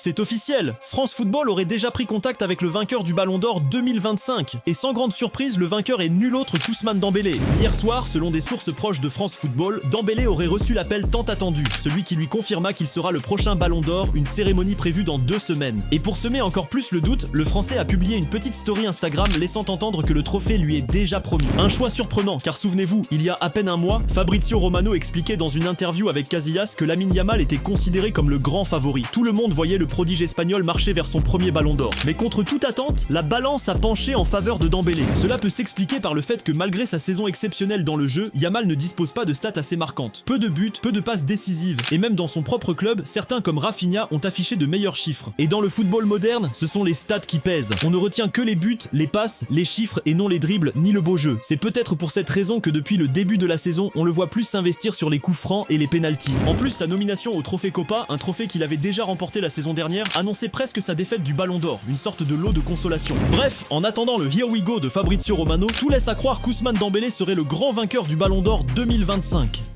C'est officiel, France Football aurait déjà pris contact avec le vainqueur du Ballon d'Or 2025. Et sans grande surprise, le vainqueur est nul autre qu'Ousmane Dembélé. Hier soir, selon des sources proches de France Football, Dembélé aurait reçu l'appel tant attendu, celui qui lui confirma qu'il sera le prochain Ballon d'Or, une cérémonie prévue dans 2 semaines. Et pour semer encore plus le doute, le Français a publié une petite story Instagram laissant entendre que le trophée lui est déjà promis. Un choix surprenant, car souvenez-vous, il y a à peine un mois, Fabrizio Romano expliquait dans une interview avec Casillas que Lamine Yamal était considéré comme le grand favori. Tout le monde voyait le prodige espagnol marcher vers son premier Ballon d'Or. Mais contre toute attente, la balance a penché en faveur de Dembélé. Cela peut s'expliquer par le fait que malgré sa saison exceptionnelle dans le jeu, Yamal ne dispose pas de stats assez marquantes. Peu de buts, peu de passes décisives, et même dans son propre club, certains comme Rafinha ont affiché de meilleurs chiffres. Et dans le football moderne, ce sont les stats qui pèsent. On ne retient que les buts, les passes, les chiffres et non les dribbles ni le beau jeu. C'est peut-être pour cette raison que depuis le début de la saison, on le voit plus s'investir sur les coups francs et les pénaltys. En plus, sa nomination au trophée Copa, un trophée qu'il avait déjà remporté la saison dernière, annonçait presque sa défaite du Ballon d'Or, une sorte de lot de consolation. Bref, en attendant le Here We Go de Fabrizio Romano, tout laisse à croire qu'Ousmane Dembélé serait le grand vainqueur du Ballon d'Or 2025.